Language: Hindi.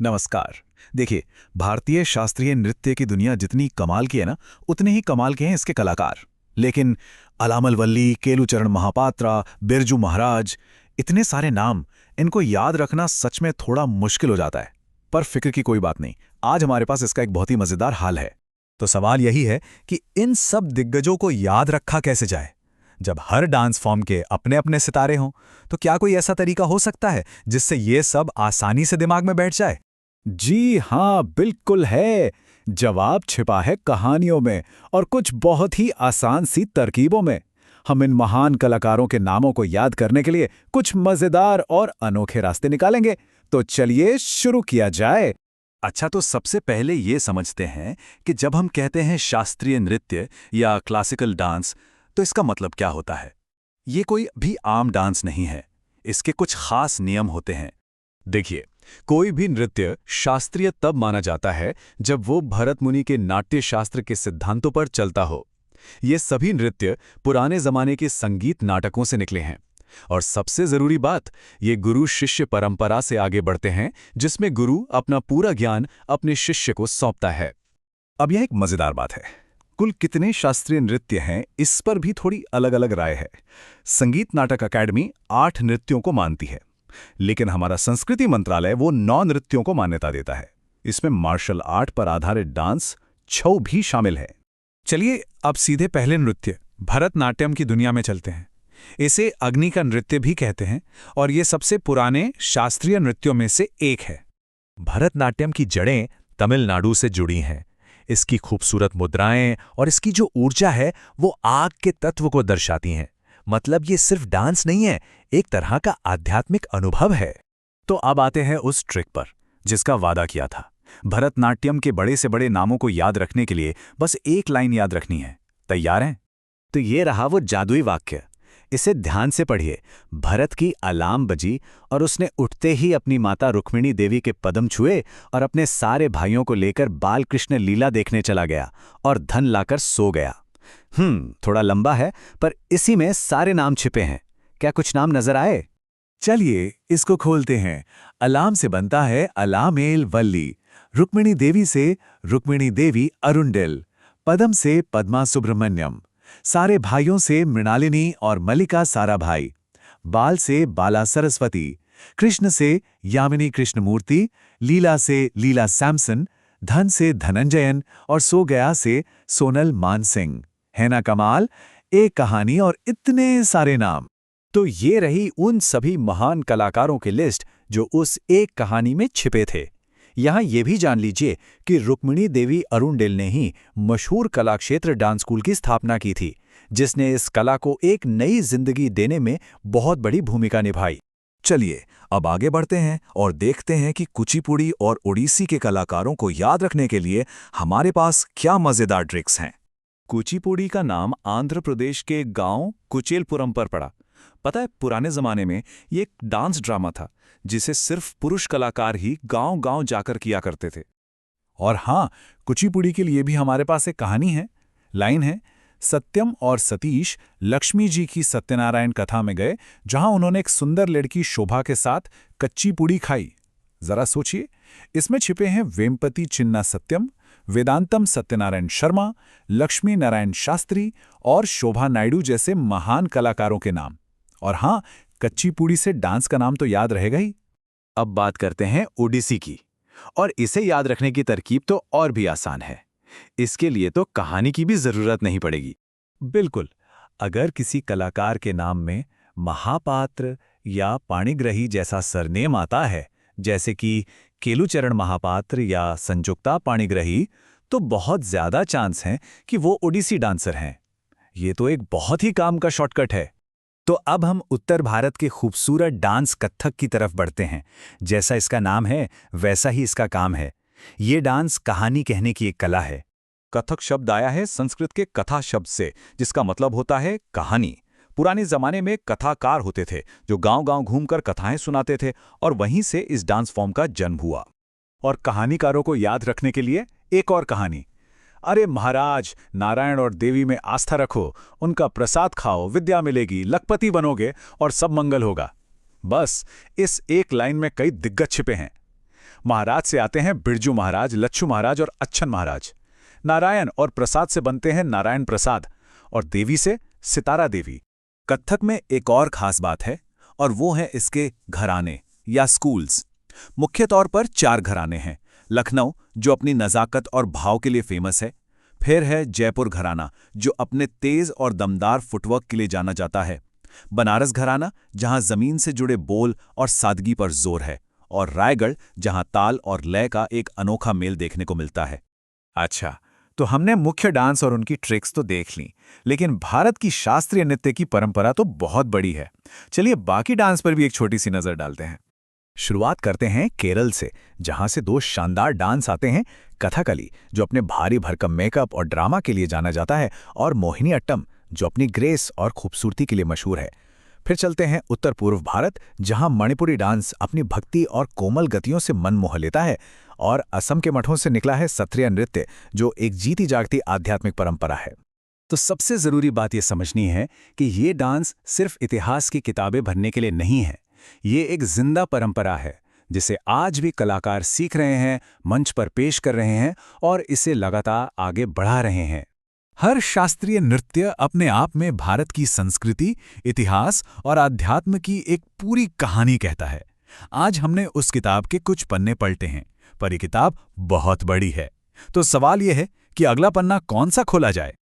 नमस्कार। देखिए, भारतीय शास्त्रीय नृत्य की दुनिया जितनी कमाल की है ना, उतने ही कमाल के हैं इसके कलाकार। लेकिन अलामल वल्ली, केलुचरण महापात्रा, बिरजू महाराज, इतने सारे नाम, इनको याद रखना सच में थोड़ा मुश्किल हो जाता है। पर फिक्र की कोई बात नहीं, आज हमारे पास इसका एक बहुत ही मजेदार हल है। तो सवाल यही है कि इन सब दिग्गजों को याद रखा कैसे जाए। जब हर डांस फॉर्म के अपने अपने सितारे हों, तो क्या कोई ऐसा तरीका हो सकता है जिससे ये सब आसानी से दिमाग में बैठ जाए? जी हाँ, बिल्कुल है। जवाब छिपा है कहानियों में और कुछ बहुत ही आसान सी तरकीबों में। हम इन महान कलाकारों के नामों को याद करने के लिए कुछ मजेदार और अनोखे रास्ते निकालेंगे। तो चलिए शुरू किया जाए। अच्छा, तो सबसे पहले ये समझते हैं कि जब हम कहते हैं शास्त्रीय नृत्य या क्लासिकल डांस, तो इसका मतलब क्या होता है। ये कोई भी आम डांस नहीं है, इसके कुछ खास नियम होते हैं। देखिए, कोई भी नृत्य शास्त्रीय तब माना जाता है जब वो भरत मुनि के नाट्य शास्त्र के सिद्धांतों पर चलता हो। ये सभी नृत्य पुराने जमाने के संगीत नाटकों से निकले हैं। और सबसे जरूरी बात, ये गुरु शिष्य परंपरा से आगे बढ़ते हैं, जिसमें गुरु अपना पूरा ज्ञान अपने शिष्य को सौंपता है। अब यह एक मजेदार बात है। कुल कितने शास्त्रीय नृत्य हैं, इस पर भी थोड़ी अलग अलग राय है। संगीत नाटक अकादमी 8 नृत्यों को मानती है, लेकिन हमारा संस्कृति मंत्रालय वो 9 नृत्यों को मान्यता देता है। इसमें मार्शल आर्ट पर आधारित डांस, छऊ भी शामिल है। चलिए अब सीधे पहले नृत्य भरतनाट्यम की दुनिया में चलते हैं। इसे अग्नि का नृत्य भी कहते हैं और ये सबसे पुराने शास्त्रीय नृत्यों में से एक है। भरतनाट्यम की जड़ें तमिलनाडु से जुड़ी हैं। इसकी खूबसूरत मुद्राएं और इसकी जो ऊर्जा है वो आग के तत्व को दर्शाती हैं। मतलब ये सिर्फ डांस नहीं है, एक तरह का आध्यात्मिक अनुभव है। तो अब आते हैं उस ट्रिक पर जिसका वादा किया था। भरतनाट्यम के बड़े से बड़े नामों को याद रखने के लिए बस एक लाइन याद रखनी है। तैयार हैं? तो ये रहा वो जादुई वाक्य। इसे ध्यान से पढ़िए। भरत की अलार्म बजी और उसने उठते ही अपनी माता रुक्मिणी देवी के पदम छुए और अपने सारे भाइयों को लेकर बालकृष्ण लीला देखने चला गया और धन लाकर सो गया। थोड़ा लंबा है, पर इसी में सारे नाम छिपे हैं। क्या कुछ नाम नजर आए? चलिए इसको खोलते हैं। अलार्म से बनता है अलामेल वल्ली, रुक्मिणी देवी से रुक्मिणी देवी अरुंडिल, पदम से पद्मा सुब्रमण्यम, सारे भाइयों से मृणालिनी और मल्लिका साराभाई, बाल से बाला सरस्वती, कृष्ण से यामिनी कृष्णमूर्ति, लीला से लीला सैमसन, धन से धनंजयन और सो गया से सोनल मानसिंह। है ना कमाल? एक कहानी और इतने सारे नाम। तो ये रही उन सभी महान कलाकारों की लिस्ट जो उस एक कहानी में छिपे थे। यहाँ ये भी जान लीजिए कि रुक्मिणी देवी अरुंडिल ने ही मशहूर कलाक्षेत्र डांस स्कूल की स्थापना की थी, जिसने इस कला को एक नई जिंदगी देने में बहुत बड़ी भूमिका निभाई। चलिए अब आगे बढ़ते हैं और देखते हैं कि कुचिपुड़ी और ओडिसी के कलाकारों को याद रखने के लिए हमारे पास क्या मजेदार ट्रिक्स हैं। कुचिपुड़ी का नाम आंध्र प्रदेश के गांव कुचेलपुरम पर पड़ा। पता है, पुराने जमाने में ये एक डांस ड्रामा था जिसे सिर्फ पुरुष कलाकार ही गांव-गांव जाकर किया करते थे। और हाँ, कुचिपुड़ी के लिए भी हमारे पास एक कहानी है। लाइन है, सत्यम और सतीश लक्ष्मी जी की सत्यनारायण कथा में गए, जहां उन्होंने एक सुंदर लड़की शोभा के साथ कच्ची पुड़ी खाई। जरा सोचिए, इसमें छिपे हैं वेमपति चिन्ना सत्यम, वेदांतम सत्यनारायण शर्मा, लक्ष्मी नारायण शास्त्री और शोभा नायडू जैसे महान कलाकारों के नाम। और हाँ, कच्ची पूड़ी से डांस का नाम तो याद रहेगा ही। अब बात करते हैं ओडिसी की, और इसे याद रखने की तरकीब तो और भी आसान है। इसके लिए तो कहानी की भी जरूरत नहीं पड़ेगी। बिल्कुल, अगर किसी कलाकार के नाम में महापात्र या पाणिग्रही जैसा सरनेम आता है, जैसे कि केलुचरण महापात्र या संजुक्ता पाणिग्रही, तो बहुत ज्यादा चांस हैं कि वो ओडिसी डांसर हैं। ये तो एक बहुत ही काम का शॉर्टकट है। तो अब हम उत्तर भारत के खूबसूरत डांस कथक की तरफ बढ़ते हैं। जैसा इसका नाम है वैसा ही इसका काम है। ये डांस कहानी कहने की एक कला है। कथक शब्द आया है संस्कृत के कथा शब्द से, जिसका मतलब होता है कहानी। पुराने जमाने में कथाकार होते थे जो गांव-गांव घूमकर कथाएं सुनाते थे, और वहीं से इस डांस फॉर्म का जन्म हुआ। और कहानीकारों को याद रखने के लिए एक और कहानी। अरे महाराज, नारायण और देवी में आस्था रखो, उनका प्रसाद खाओ, विद्या मिलेगी, लखपति बनोगे और सब मंगल होगा। बस इस एक लाइन में कई दिग्गज छिपे हैं। महाराज से आते हैं बिरजू महाराज, लच्छू महाराज और अच्छन महाराज। नारायण और प्रसाद से बनते हैं नारायण प्रसाद, और देवी से सितारा देवी। कत्थक में एक और खास बात है, और वो है इसके घराने या स्कूल्स। मुख्य तौर पर 4 घराने हैं। लखनऊ, जो अपनी नज़ाकत और भाव के लिए फेमस है। फिर है जयपुर घराना, जो अपने तेज और दमदार फुटवर्क के लिए जाना जाता है। बनारस घराना, जहां जमीन से जुड़े बोल और सादगी पर जोर है। और रायगढ़, जहां ताल और लय का एक अनोखा मेल देखने को मिलता है। अच्छा, तो हमने मुख्य डांस और उनकी ट्रिक्स तो देख ली, लेकिन भारत की शास्त्रीय नृत्य की परंपरा तो बहुत बड़ी है। चलिए बाकी डांस पर भी एक छोटी सी नजर डालते हैं। शुरुआत करते हैं केरल से, जहां से 2 शानदार डांस आते हैं। कथकली, जो अपने भारी भरकम मेकअप और ड्रामा के लिए जाना जाता है, और मोहिनी अट्टम, जो अपनी ग्रेस और खूबसूरती के लिए मशहूर है। फिर चलते हैं उत्तर पूर्व भारत, जहां मणिपुरी डांस अपनी भक्ति और कोमल गतियों से मन मोह लेता है। और असम के मठों से निकला है सत्रिय नृत्य, जो एक जीती जागती आध्यात्मिक परंपरा है। तो सबसे जरूरी बात यह समझनी है कि ये डांस सिर्फ इतिहास की किताबें भरने के लिए नहीं है। ये एक जिंदा परंपरा है, जिसे आज भी कलाकार सीख रहे हैं, मंच पर पेश कर रहे हैं और इसे लगातार आगे बढ़ा रहे हैं। हर शास्त्रीय नृत्य अपने आप में भारत की संस्कृति, इतिहास और आध्यात्म की एक पूरी कहानी कहता है। आज हमने उस किताब के कुछ पन्ने पलटे हैं, पर ये किताब बहुत बड़ी है। तो सवाल यह है कि अगला पन्ना कौन सा खोला जाए।